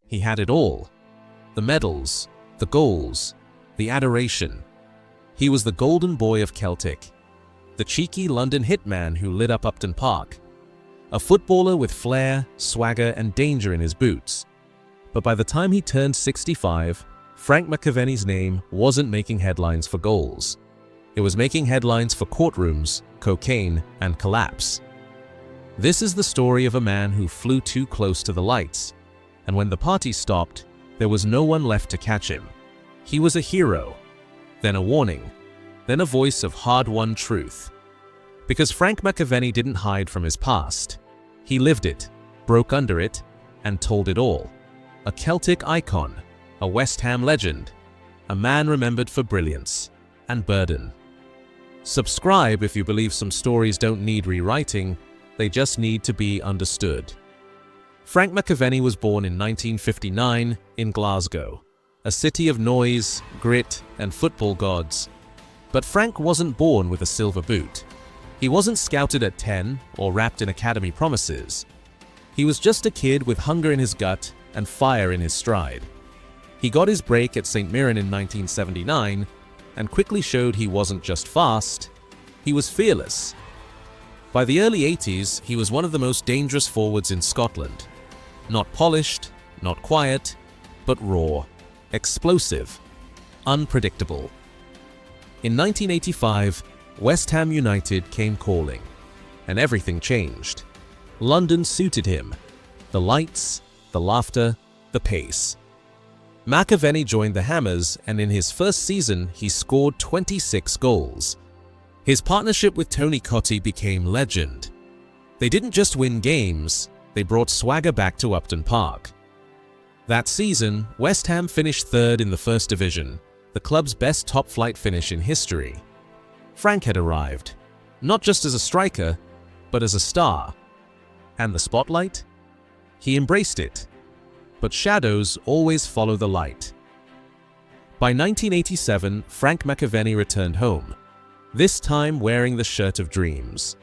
He had it all. The medals, the goals, the adoration. He was the golden boy of Celtic, the cheeky London hitman who lit up Upton Park, a footballer with flair, swagger, and danger in his boots. But by the time he turned 65, Frank McAvennie's name wasn't making headlines for goals. It was making headlines for courtrooms, cocaine, and collapse. This is the story of a man who flew too close to the lights, and when the party stopped, there was no one left to catch him. He was a hero, then a warning, then a voice of hard-won truth. Because Frank McAvennie didn't hide from his past. He lived it, broke under it, and told it all. A Celtic icon, a West Ham legend, a man remembered for brilliance and burden. Subscribe if you believe some stories don't need rewriting, they just need to be understood. Frank McAvennie was born in 1959 in Glasgow, a city of noise, grit, and football gods. But Frank wasn't born with a silver boot. He wasn't scouted at 10 or wrapped in academy promises. He was just a kid with hunger in his gut and fire in his stride. He got his break at St. Mirren in 1979 and quickly showed he wasn't just fast, he was fearless. By the early 80s, he was one of the most dangerous forwards in Scotland. Not polished, not quiet, but raw, explosive, unpredictable. In 1985, West Ham United came calling, and everything changed. London suited him. The lights, the laughter, the pace. McAvennie joined the Hammers, and in his first season, he scored 26 goals. His partnership with Tony Cottee became legend. They didn't just win games, they brought swagger back to Upton Park. That season, West Ham finished third in the First Division, the club's best top-flight finish in history. Frank had arrived, not just as a striker, but as a star. And the spotlight? He embraced it. But shadows always follow the light. By 1987, Frank McAvennie returned home, this time wearing the shirt of dreams.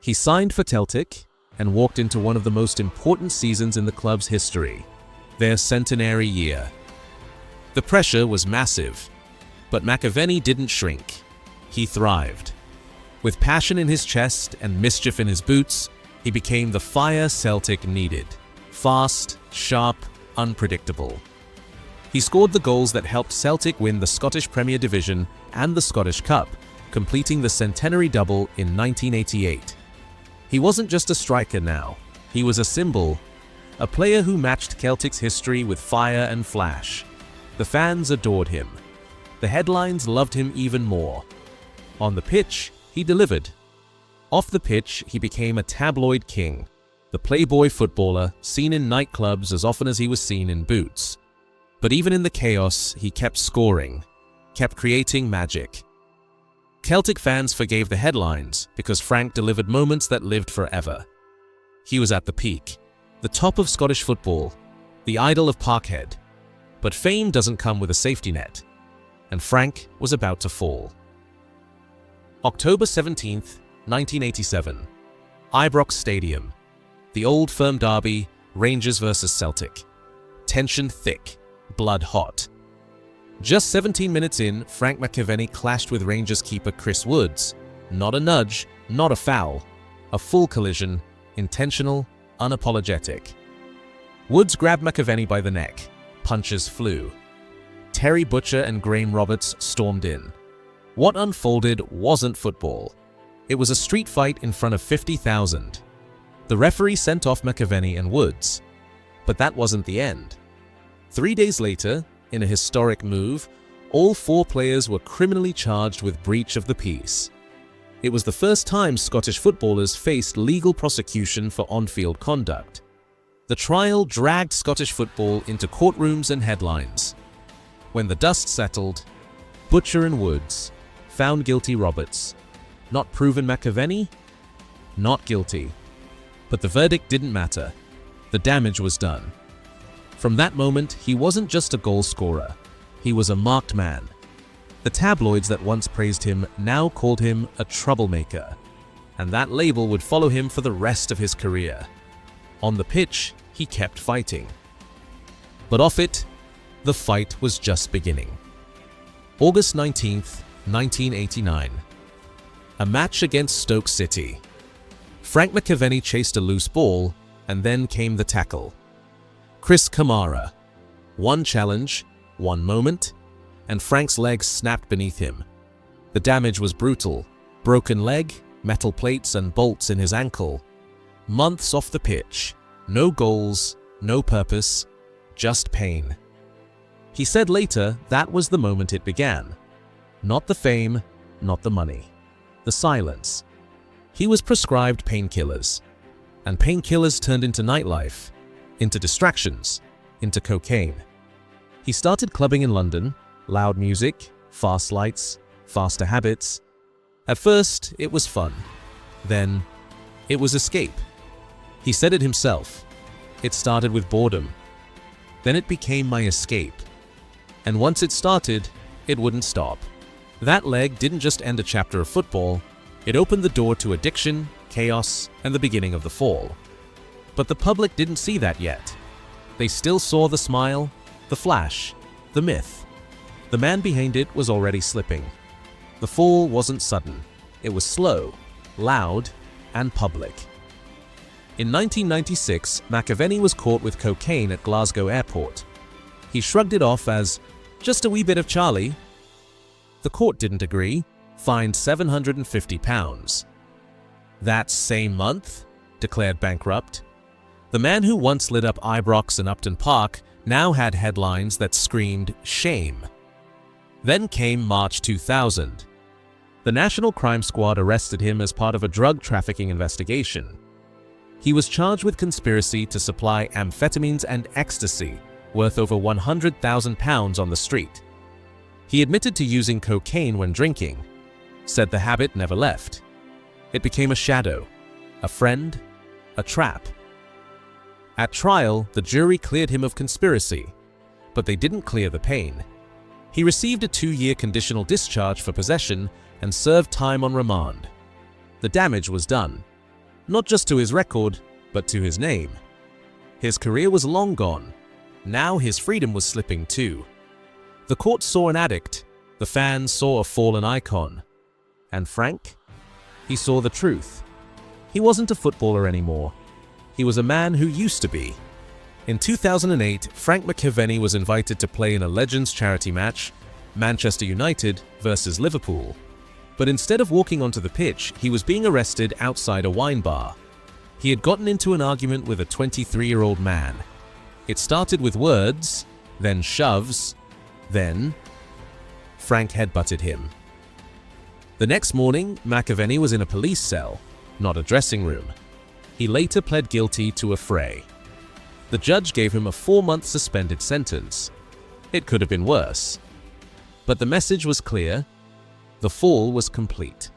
He signed for Celtic and walked into one of the most important seasons in the club's history, their centenary year. The pressure was massive, but McAvennie didn't shrink. He thrived. With passion in his chest and mischief in his boots, he became the fire Celtic needed. Fast, sharp, unpredictable. He scored the goals that helped Celtic win the Scottish Premier Division and the Scottish Cup, completing the Centenary double in 1988. He wasn't just a striker now, he was a symbol, a player who matched Celtic's history with fire and flash. The fans adored him. The headlines loved him even more. On the pitch, he delivered. Off the pitch, he became a tabloid king, the playboy footballer seen in nightclubs as often as he was seen in boots. But even in the chaos, he kept scoring, kept creating magic. Celtic fans forgave the headlines because Frank delivered moments that lived forever. He was at the peak, the top of Scottish football, the idol of Parkhead. But fame doesn't come with a safety net, and Frank was about to fall. October 17th, 1987. Ibrox Stadium. The Old Firm derby, Rangers vs Celtic. Tension thick, blood hot. Just 17 minutes in, Frank McAvennie clashed with Rangers keeper Chris Woods. Not a nudge, not a foul. A full collision, intentional, unapologetic. Woods grabbed McAvennie by the neck. Punches flew. Terry Butcher and Graham Roberts stormed in. What unfolded wasn't football. It was a street fight in front of 50,000. The referee sent off McAvennie and Woods. But that wasn't the end. 3 days later, in a historic move, all 4 players were criminally charged with breach of the peace. It was the first time Scottish footballers faced legal prosecution for on-field conduct. The trial dragged Scottish football into courtrooms and headlines. When the dust settled, Butcher and Woods found guilty Roberts. Not proven McAvennie? Not guilty. But the verdict didn't matter. The damage was done. From that moment, he wasn't just a goal scorer. He was a marked man. The tabloids that once praised him now called him a troublemaker, and that label would follow him for the rest of his career. On the pitch, he kept fighting. But off it, the fight was just beginning. August 19th, 1989. A match against Stoke City. Frank McAvennie chased a loose ball, and then came the tackle. Chris Kamara. One challenge, one moment, and Frank's leg snapped beneath him. The damage was brutal. Broken leg, metal plates and bolts in his ankle. Months off the pitch. No goals, no purpose, just pain. He said later that was the moment it began. Not the fame, not the money. The silence. He was prescribed painkillers. And painkillers turned into nightlife, into distractions, into cocaine. He started clubbing in London, loud music, fast lights, faster habits. At first, it was fun. Then, it was escape. He said it himself. It started with boredom. Then it became my escape. And once it started, it wouldn't stop. That leg didn't just end a chapter of football, it opened the door to addiction, chaos, and the beginning of the fall. But the public didn't see that yet. They still saw the smile, the flash, the myth. The man behind it was already slipping. The fall wasn't sudden. It was slow, loud, and public. In 1996, McAvennie was caught with cocaine at Glasgow Airport. He shrugged it off as, just a wee bit of Charlie. The court didn't agree, fined £750. That same month, declared bankrupt. The man who once lit up Ibrox and Upton Park now had headlines that screamed shame. Then came March 2000. The National Crime Squad arrested him as part of a drug trafficking investigation. He was charged with conspiracy to supply amphetamines and ecstasy worth over £100,000 on the street. He admitted to using cocaine when drinking, said the habit never left. It became a shadow, a friend, a trap. At trial, the jury cleared him of conspiracy, but they didn't clear the pain. He received a 2-year conditional discharge for possession and served time on remand. The damage was done, not just to his record, but to his name. His career was long gone. Now his freedom was slipping too. The court saw an addict, the fans saw a fallen icon. And Frank? He saw the truth. He wasn't a footballer anymore. He was a man who used to be. In 2008, Frank McAvennie was invited to play in a Legends charity match, Manchester United versus Liverpool. But instead of walking onto the pitch, he was being arrested outside a wine bar. He had gotten into an argument with a 23-year-old man. It started with words, then shoves, then Frank headbutted him. The next morning, McAvennie was in a police cell, not a dressing room. He later pled guilty to a fray. The judge gave him a 4-month suspended sentence. It could have been worse. But the message was clear. The fall was complete.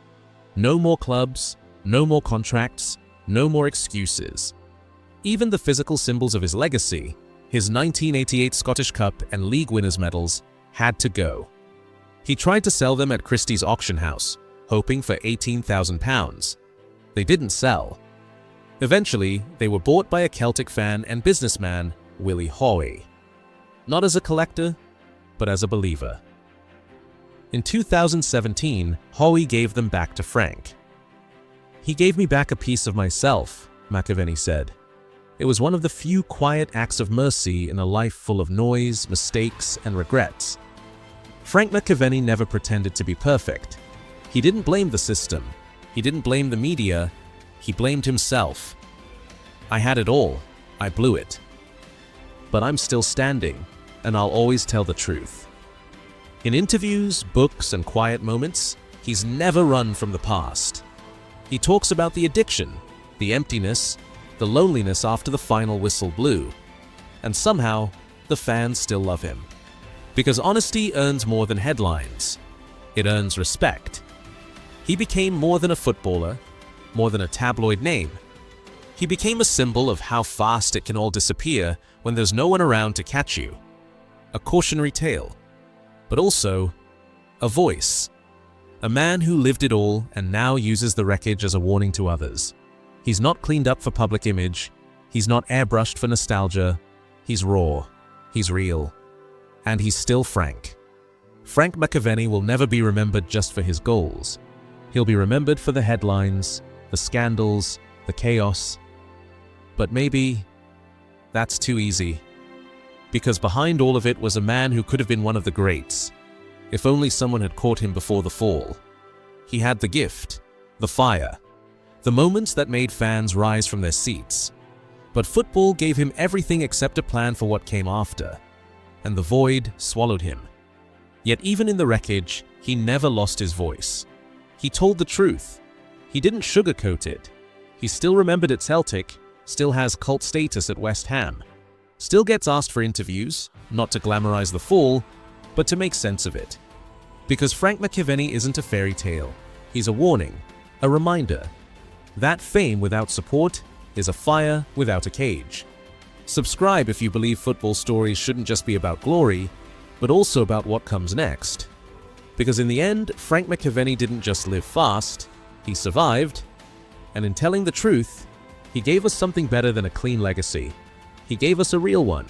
No more clubs, no more contracts, no more excuses. Even the physical symbols of his legacy, his 1988 Scottish Cup and League winners' medals, had to go. He tried to sell them at Christie's auction house, hoping for £18,000. They didn't sell. Eventually, they were bought by a Celtic fan and businessman, Willie Howie. Not as a collector, but as a believer. In 2017, Howie gave them back to Frank. "He gave me back a piece of myself," McAvennie said. "It was one of the few quiet acts of mercy in a life full of noise, mistakes, and regrets." Frank McAvennie never pretended to be perfect. He didn't blame the system. He didn't blame the media. He blamed himself. "I had it all. I blew it. But I'm still standing, and I'll always tell the truth." In interviews, books, and quiet moments, he's never run from the past. He talks about the addiction, the emptiness, the loneliness after the final whistle blew. And somehow, the fans still love him. Because honesty earns more than headlines. It earns respect. He became more than a footballer, more than a tabloid name. He became a symbol of how fast it can all disappear when there's no one around to catch you. A cautionary tale, but also a voice. A man who lived it all and now uses the wreckage as a warning to others. He's not cleaned up for public image. He's not airbrushed for nostalgia. He's raw. He's real. And he's still Frank. Frank McAvennie will never be remembered just for his goals. He'll be remembered for the headlines, the scandals, the chaos. But maybe that's too easy. Because behind all of it was a man who could have been one of the greats, if only someone had caught him before the fall. He had the gift, the fire, the moments that made fans rise from their seats. But football gave him everything except a plan for what came after, and the void swallowed him. Yet even in the wreckage, he never lost his voice. He told the truth. He didn't sugarcoat it. He's still remembered at Celtic, still has cult status at West Ham, still gets asked for interviews, not to glamorize the fall, but to make sense of it. Because Frank McAvennie isn't a fairy tale. He's a warning, a reminder. That fame without support is a fire without a cage. Subscribe if you believe football stories shouldn't just be about glory, but also about what comes next. Because in the end, Frank McAvennie didn't just live fast, he survived, and in telling the truth, he gave us something better than a clean legacy. He gave us a real one.